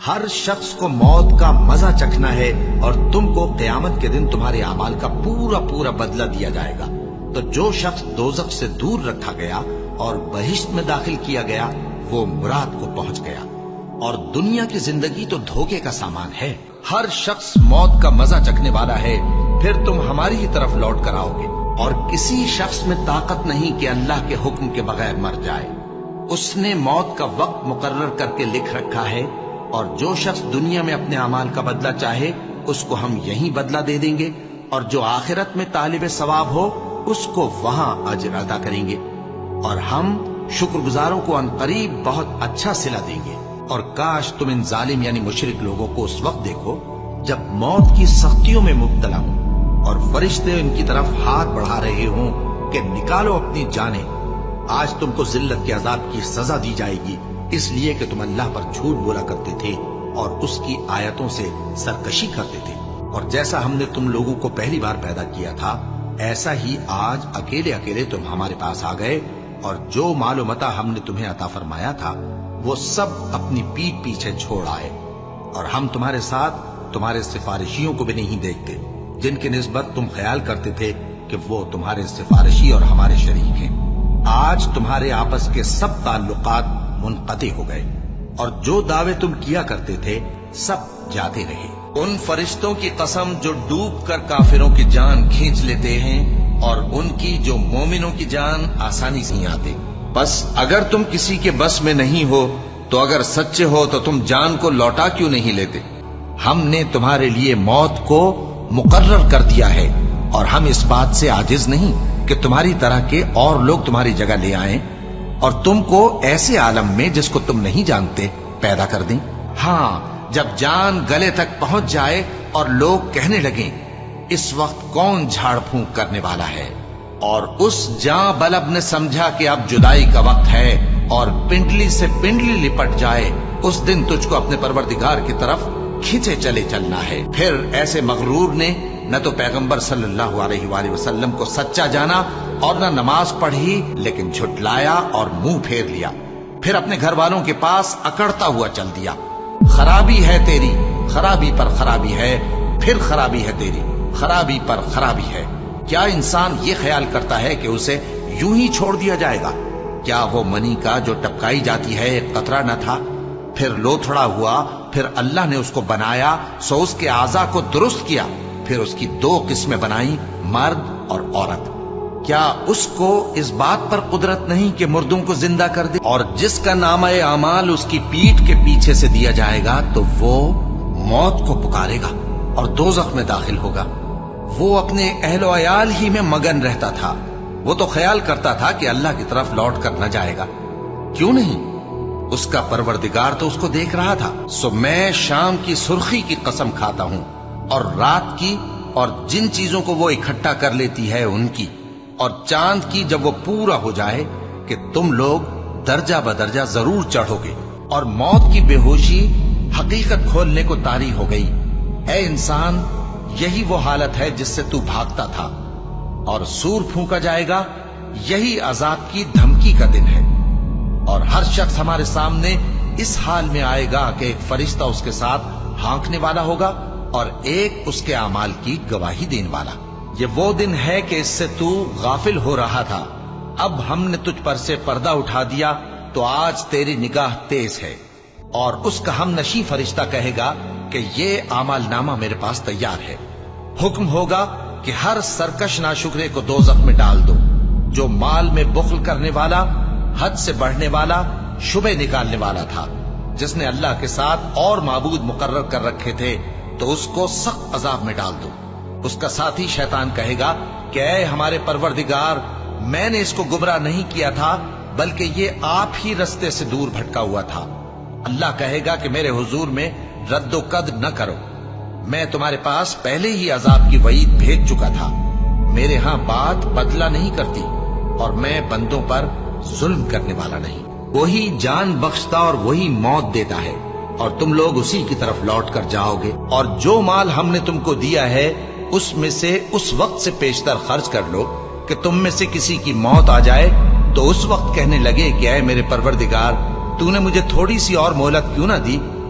ہر شخص کو موت کا مزہ چکھنا ہے اور تم کو قیامت کے دن تمہارے اعمال کا پورا پورا بدلہ دیا جائے گا۔ تو جو شخص دوزخ سے دور رکھا گیا اور بہشت میں داخل کیا گیا وہ مراد کو پہنچ گیا، اور دنیا کی زندگی تو دھوکے کا سامان ہے۔ ہر شخص موت کا مزہ چکھنے والا ہے، پھر تم ہماری ہی طرف لوٹ کر آؤ گے، اور کسی شخص میں طاقت نہیں کہ اللہ کے حکم کے بغیر مر جائے۔ اس نے موت کا وقت مقرر کر کے لکھ رکھا ہے، اور جو شخص دنیا میں اپنے اعمال کا بدلہ چاہے اس کو ہم یہیں بدلہ دے دیں گے، اور جو آخرت میں طالب ثواب ہو اس کو وہاں اجر عطا کریں گے، اور ہم شکر گزاروں کو عنقریب بہت اچھا صلہ دیں گے۔ اور کاش تم ان ظالم یعنی مشرک لوگوں کو اس وقت دیکھو جب موت کی سختیوں میں مبتلا ہوں اور فرشتے ان کی طرف ہاتھ بڑھا رہے ہوں کہ نکالو اپنی جانیں۔ آج تم کو ذلت کے عذاب کی سزا دی جائے گی، اس لیے کہ تم اللہ پر جھوٹ بولا کرتے تھے اور اس کی آیتوں سے سرکشی کرتے تھے۔ اور جیسا ہم نے تم لوگوں کو پہلی بار پیدا کیا تھا ایسا ہی آج اکیلے اکیلے تم ہمارے پاس آ گئے، اور جو مال و متاع ہم نے تمہیں عطا فرمایا تھا وہ سب اپنی پیٹھ پیچھے چھوڑ آئے، اور ہم تمہارے ساتھ تمہارے سفارشیوں کو بھی نہیں دیکھتے جن کی نسبت تم خیال کرتے تھے کہ وہ تمہارے سفارشی اور ہمارے شریک ہیں۔ آج تمہارے آپس کے سب تعلقات منقطع ہو گئے، اور جو دعوے تم کیا کرتے تھے سب جاتے رہے۔ ان فرشتوں کی قسم جو ڈوب کر کافروں کی جان کھینچ لیتے ہیں، اور ان کی جو مومنوں کی جان آسانی سے نہیں آتے۔ بس اگر تم کسی کے بس میں نہیں ہو تو اگر سچے ہو تو تم جان کو لوٹا کیوں نہیں لیتے؟ ہم نے تمہارے لیے موت کو مقرر کر دیا ہے، اور ہم اس بات سے عاجز نہیں کہ تمہاری طرح کے اور لوگ تمہاری جگہ لے آئیں اور تم کو ایسے عالم میں جس کو تم نہیں جانتے پیدا کر دیں۔ ہاں، جب جان گلے تک پہنچ جائے اور لوگ کہنے لگیں اس وقت کون جھاڑ پھونک کرنے والا ہے، اور اس جاں بلب نے سمجھا کہ اب جدائی کا وقت ہے اور پنڈلی سے پنڈلی لپٹ جائے، اس دن تجھ کو اپنے پروردگار کی طرف کھینچے چلے چلنا ہے۔ پھر ایسے مغرور نے نہ تو پیغمبر صلی اللہ علیہ وآلہ وسلم کو سچا جانا اور نہ نماز پڑھی، لیکن جھٹلایا اور منہ پھیر لیا، پھر اپنے گھر والوں کے پاس اکڑتا ہوا چل دیا۔ خرابی ہے تیری، خرابی پر خرابی ہے، پھر خرابی ہے تیری، خرابی پر خرابی ہے۔ کیا انسان یہ خیال کرتا ہے کہ اسے یوں ہی چھوڑ دیا جائے گا؟ کیا وہ منی کا جو ٹپکائی جاتی ہے ایک قطرہ نہ تھا، پھر لوتھڑا ہوا، پھر اللہ نے اس کو بنایا سو اس کے اعضاء کو درست کیا، پھر اس کی دو قسمیں بنائیں، مرد اور عورت۔ کیا اس کو اس بات پر قدرت نہیں کہ مردوں کو زندہ کر دے؟ اور جس کا نامہ اعمال اس کی پیٹھ کے پیچھے سے دیا جائے گا تو وہ موت کو پکارے گا اور دوزخ میں داخل ہوگا۔ وہ اپنے اہل و عیال ہی میں مگن رہتا تھا، وہ تو خیال کرتا تھا کہ اللہ کی طرف لوٹ کر نہ جائے گا، کیوں نہیں؟ اس کا پروردگار تو اس کو دیکھ رہا تھا۔ سو میں شام کی سرخی کی قسم کھاتا ہوں، اور رات کی، اور جن چیزوں کو وہ اکٹھا کر لیتی ہے ان کی، اور چاند کی جب وہ پورا ہو جائے، کہ تم لوگ درجہ بدرجہ ضرور چڑھو گے، اور موت کی بے ہوشی حقیقت کھولنے کو طاری ہو گئی۔ اے انسان، یہی وہ حالت ہے جس سے تو بھاگتا تھا، اور سور پھونکا جائے گا، یہی عذاب کی دھمکی کا دن ہے۔ اور ہر شخص ہمارے سامنے اس حال میں آئے گا کہ ایک فرشتہ اس کے ساتھ ہانکنے والا ہوگا اور ایک اس کے اعمال کی گواہی دینے والا۔ یہ وہ دن ہے کہ اس سے تو غافل ہو رہا تھا، اب ہم نے تجھ پر سے پردہ اٹھا دیا تو آج تیری نگاہ تیز ہے۔ اور اس کا ہم نشیں فرشتہ کہے گا کہ یہ اعمال نامہ میرے پاس تیار ہے۔ حکم ہوگا کہ ہر سرکش ناشکرے کو دوزخ میں ڈال دو، جو مال میں بخل کرنے والا، حد سے بڑھنے والا، شبہ نکالنے والا تھا، جس نے اللہ کے ساتھ اور معبود مقرر کر رکھے تھے، تو اس کو سخت عذاب میں ڈال دو۔ اس کا ساتھی شیطان کہے گا کہ اے ہمارے پروردگار، میں نے اس کو گمراہ نہیں کیا تھا بلکہ یہ آپ ہی رستے سے دور بھٹکا ہوا تھا۔ اللہ کہے گا کہ میرے حضور میں رد و قد نہ کرو، میں تمہارے پاس پہلے ہی عذاب کی وعید بھیج چکا تھا۔ میرے ہاں بات بدلہ نہیں کرتی، اور میں بندوں پر ظلم کرنے والا نہیں۔ وہی جان بخشتا اور وہی موت دیتا ہے، اور تم لوگ اسی کی طرف لوٹ کر جاؤ گے۔ اور جو مال ہم نے تم کو دیا ہے اس میں سے اس وقت سے پیشتر خرچ کر لو کہ تم میں سے کسی کی موت آ جائے تو اس وقت کہنے لگے کہ اے میرے پروردگار، تو نے مجھے تھوڑی سی اور مہلت کیوں نہ دی